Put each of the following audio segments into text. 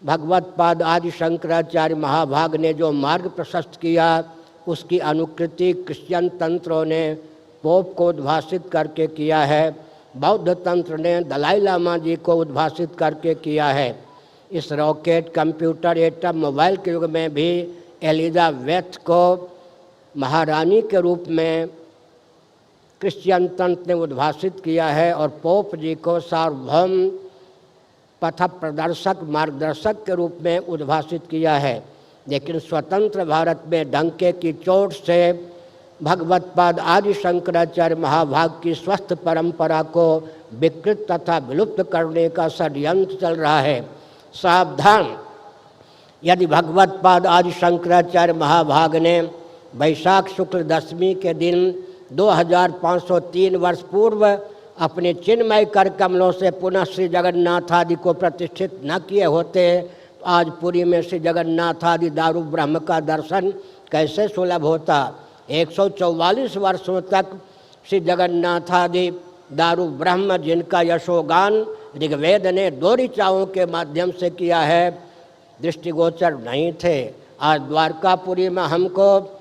भगवत पाद आदि शंकराचार्य महाभाग ने जो मार्ग प्रशस्त किया उसकी अनुकृति क्रिश्चियन तंत्रों ने पोप को उद्भाषित करके किया है। बौद्ध तंत्र ने दलाई लामा जी को उद्भाषित करके किया है। इस रॉकेट, कंप्यूटर, एटम, मोबाइल के युग में भी एलिजाबेथ को महारानी के रूप में क्रिश्चियन तंत्र ने उद्भाषित किया है और पोप जी को सार्वभौम पथ प्रदर्शक, मार्गदर्शक के रूप में उद्भाषित किया है। लेकिन स्वतंत्र भारत में डंके की चोट से भगवत पाद आदि शंकराचार्य महाभाग की स्वस्थ परंपरा को विकृत तथा विलुप्त करने का षड्यंत्र चल रहा है। सावधान! यदि भगवत पाद आदि शंकराचार्य महाभाग ने वैशाख शुक्ल दशमी के दिन 2503 वर्ष पूर्व अपने चिन्मय कर कमलों से पुनः श्री जगन्नाथ आदि को प्रतिष्ठित न किए होते तो आज पुरी में श्री जगन्नाथ आदि दारू ब्रह्म का दर्शन कैसे सुलभ होता। 144 वर्षों तक श्री जगन्नाथ आदि दारू ब्रह्म जिनका यशोगान ऋग्वेद ने 2 ऋचाओं के माध्यम से किया है, दृष्टिगोचर नहीं थे। आज द्वारकापुरी में हमको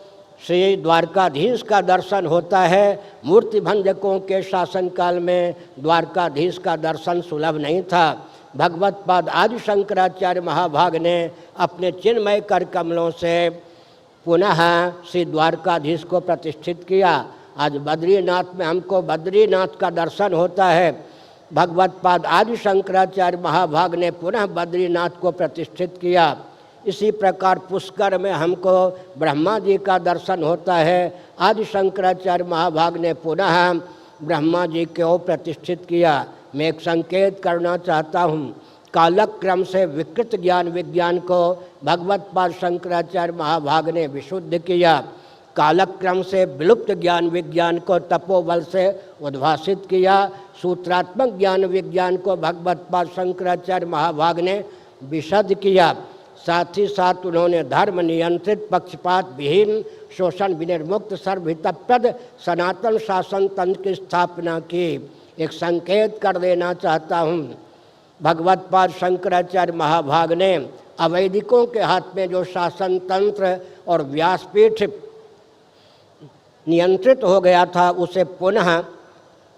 श्री द्वारकाधीश का दर्शन होता है। मूर्ति भंजकों के शासनकाल में द्वारकाधीश का दर्शन सुलभ नहीं था। भगवत पाद आदि शंकराचार्य महाभाग ने अपने चिन्मय कर कमलों से पुनः श्री द्वारकाधीश को प्रतिष्ठित किया। आज बद्रीनाथ में हमको बद्रीनाथ का दर्शन होता है। भगवत पाद आदि शंकराचार्य महाभाग ने पुनः बद्रीनाथ को प्रतिष्ठित किया। इसी प्रकार पुष्कर में हमको ब्रह्मा जी का दर्शन होता है। आदि शंकराचार्य महाभाग ने पुनः ब्रह्मा जी को प्रतिष्ठित किया। मैं एक संकेत करना चाहता हूँ, कालक्रम से विकृत ज्ञान विज्ञान को भगवत पाद शंकराचार्य महाभाग ने विशुद्ध किया। कालक्रम से विलुप्त ज्ञान विज्ञान को तपोबल से उद्भाषित किया। सूत्रात्मक ज्ञान विज्ञान को भगवत पाद शंकराचार्य महाभाग ने विशद किया। साथ ही साथ उन्होंने धर्म नियंत्रित, पक्षपात विहीन, शोषण विनिर्मुक्त, सर्वहितप्रद सनातन शासन तंत्र की स्थापना की। एक संकेत कर देना चाहता हूँ, भगवत पाद शंकराचार्य महाभाग ने अवैदिकों के हाथ में जो शासन तंत्र और व्यासपीठ नियंत्रित हो गया था उसे पुनः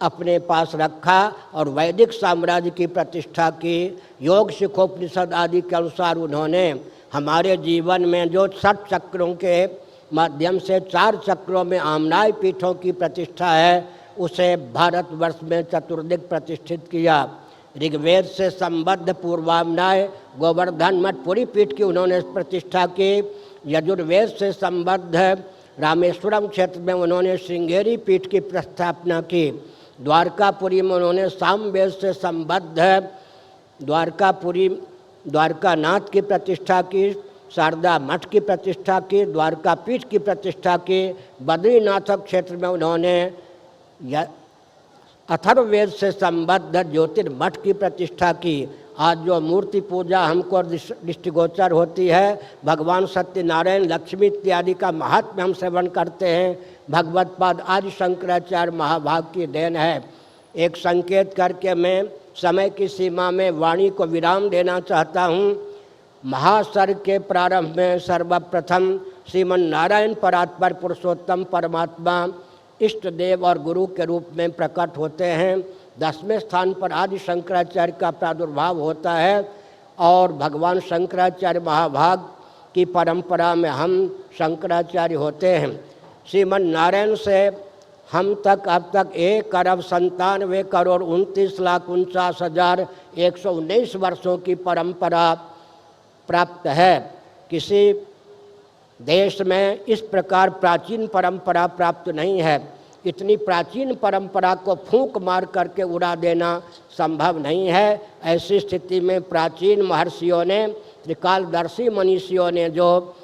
अपने पास रखा और वैदिक साम्राज्य की प्रतिष्ठा की। योग शिखोपनिषद आदि के अनुसार उन्होंने हमारे जीवन में जो 6 चक्रों के माध्यम से 4 चक्रों में आमनाय पीठों की प्रतिष्ठा है उसे भारतवर्ष में चतुर्दिक प्रतिष्ठित किया। ऋग्वेद से संबद्ध पूर्वामनाय गोवर्धन मठ पुरी पीठ की उन्होंने प्रतिष्ठा की। यजुर्वेद से संबद्ध रामेश्वरम क्षेत्र में उन्होंने श्रृंगेरी पीठ की स्थापना की। द्वारकापुरी में उन्होंने सामवेद से संबद्ध द्वारकानाथ की प्रतिष्ठा की, शारदा मठ की प्रतिष्ठा की, द्वारका पीठ की प्रतिष्ठा की। बद्रीनाथ क्षेत्र में उन्होंने अथर्ववेद से संबद्ध ज्योतिर्मठ की प्रतिष्ठा की। आज जो मूर्ति पूजा हमको दृष्टिगोचर होती है, भगवान सत्यनारायण, लक्ष्मी इत्यादि का महात्म्य हम श्रवण करते हैं, भगवत पाद आदि शंकराचार्य महाभाग की देन है। एक संकेत करके मैं समय की सीमा में वाणी को विराम देना चाहता हूँ। महासर्ग के प्रारंभ में सर्वप्रथम श्रीमन नारायण परात्पर पुरुषोत्तम परमात्मा इष्ट देव और गुरु के रूप में प्रकट होते हैं। 10वें स्थान पर आदि शंकराचार्य का प्रादुर्भाव होता है और भगवान शंकराचार्य महाभाग की परंपरा में हम शंकराचार्य होते हैं। श्रीमन नारायण से हम तक अब तक 1,97,29,49,119 वर्षों की परंपरा प्राप्त है। किसी देश में इस प्रकार प्राचीन परंपरा प्राप्त नहीं है। इतनी प्राचीन परंपरा को फूंक मार करके उड़ा देना संभव नहीं है। ऐसी स्थिति में प्राचीन महर्षियों ने, त्रिकालदर्शी मनीषियों ने जो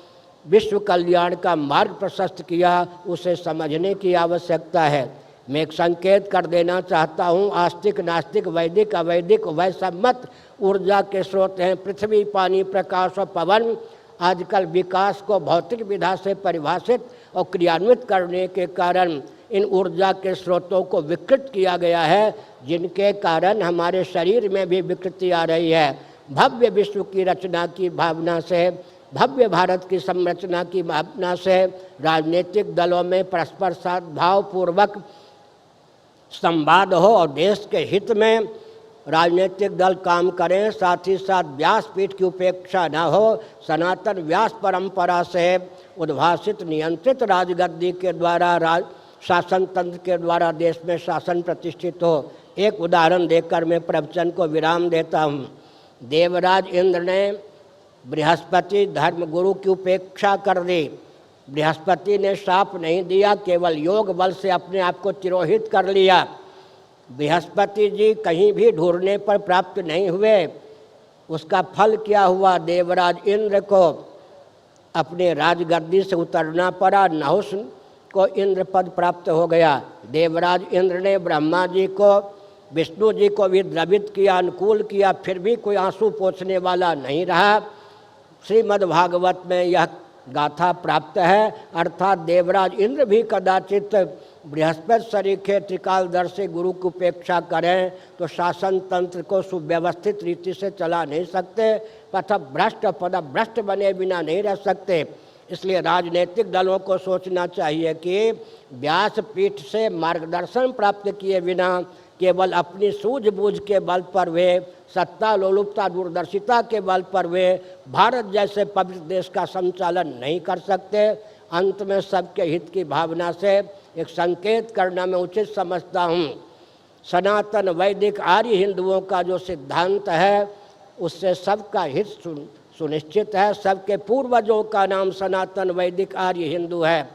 विश्व कल्याण का मार्ग प्रशस्त किया उसे समझने की आवश्यकता है। मैं एक संकेत कर देना चाहता हूँ, आस्तिक, नास्तिक, वैदिक, अवैदिक, वैसम्मत ऊर्जा के स्रोत हैं पृथ्वी, पानी, प्रकाश और पवन। आजकल विकास को भौतिक विधा से परिभाषित और क्रियान्वित करने के कारण इन ऊर्जा के स्रोतों को विकृत किया गया है, जिनके कारण हमारे शरीर में भी विकृति आ रही है। भव्य विश्व की रचना की भावना से, भव्य भारत की संरचना की भावना से राजनीतिक दलों में परस्पर सद्भावपूर्वक संवाद हो और देश के हित में राजनीतिक दल काम करें, साथ ही साथ व्यासपीठ की उपेक्षा न हो। सनातन व्यास परंपरा से उद्भासित नियंत्रित राजगद्दी के द्वारा शासन तंत्र के द्वारा देश में शासन प्रतिष्ठित हो। एक उदाहरण देकर मैं प्रवचन को विराम देता हूँ। देवराज इंद्र ने बृहस्पति धर्मगुरु की उपेक्षा कर दी। बृहस्पति ने शाप नहीं दिया, केवल योग बल से अपने आप को तिरोहित कर लिया। बृहस्पति जी कहीं भी ढूंढने पर प्राप्त नहीं हुए। उसका फल क्या हुआ? देवराज इंद्र को अपने राजगद्दी से उतरना पड़ा। नहुष को इंद्र पद प्राप्त हो गया। देवराज इंद्र ने ब्रह्मा जी को, विष्णु जी को भी द्रवित किया, अनुकूल किया, फिर भी कोई आंसू पोंछने वाला नहीं रहा। श्रीमद् भागवत में यह गाथा प्राप्त है। अर्थात देवराज इंद्र भी कदाचित बृहस्पति सरीखे त्रिकालदर्शी गुरु की उपेक्षा करें तो शासन तंत्र को सुव्यवस्थित रीति से चला नहीं सकते, पथभ्रष्ट पदभ्रष्ट बने बिना नहीं रह सकते। इसलिए राजनीतिक दलों को सोचना चाहिए कि व्यासपीठ से मार्गदर्शन प्राप्त किए बिना केवल अपनी सूझबूझ के बल पर वे, सत्ता लोलुपता दूरदर्शिता के बल पर वे भारत जैसे पवित्र देश का संचालन नहीं कर सकते। अंत में सबके हित की भावना से एक संकेत करना मैं उचित समझता हूँ। सनातन वैदिक आर्य हिंदुओं का जो सिद्धांत है उससे सबका हित सुनिश्चित है। सबके पूर्वजों का नाम सनातन वैदिक आर्य हिंदू है।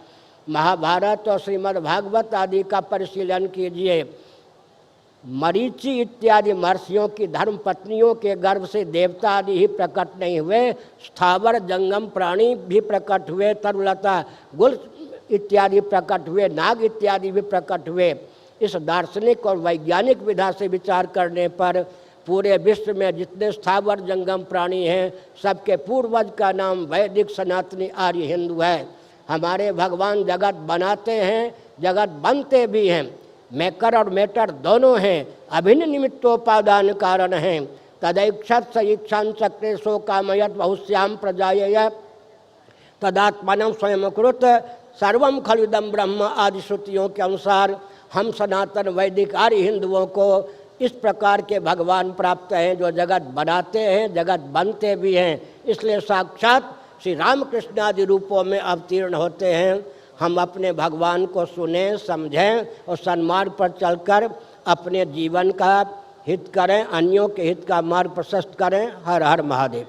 महाभारत और श्रीमद् भागवत आदि का परिशीलन कीजिए। मरीचि इत्यादि महर्षियों की धर्म पत्नियों के गर्भ से देवता आदि ही प्रकट नहीं हुए, स्थावर जंगम प्राणी भी प्रकट हुए, तरुलता गुल इत्यादि प्रकट हुए, नाग इत्यादि भी प्रकट हुए। इस दार्शनिक और वैज्ञानिक विधा से विचार करने पर पूरे विश्व में जितने स्थावर जंगम प्राणी हैं सबके पूर्वज का नाम वैदिक सनातनी आर्य हिंदू है। हमारे भगवान जगत बनाते हैं, जगत बनते भी हैं। मेकर और मेटर दोनों हैं, अभिन्न निमित्तोपादान कारण हैं। तदैक्षत स इक्षां चक्रे सो कामयत बहुश्याम प्रजाय तदात्मनं स्वयंकृत सर्वम खलुदम ब्रह्म आदि श्रुतियों के अनुसार हम सनातन वैदिक आर्य हिंदुओं को इस प्रकार के भगवान प्राप्त हैं जो जगत बनाते हैं, जगत बनते भी हैं। इसलिए साक्षात श्री रामकृष्ण आदि रूपों में अवतीर्ण होते हैं। हम अपने भगवान को सुनें, समझें और सन्मार्ग पर चलकर अपने जीवन का हित करें, अन्यों के हित का मार्ग प्रशस्त करें। हर हर महादेव।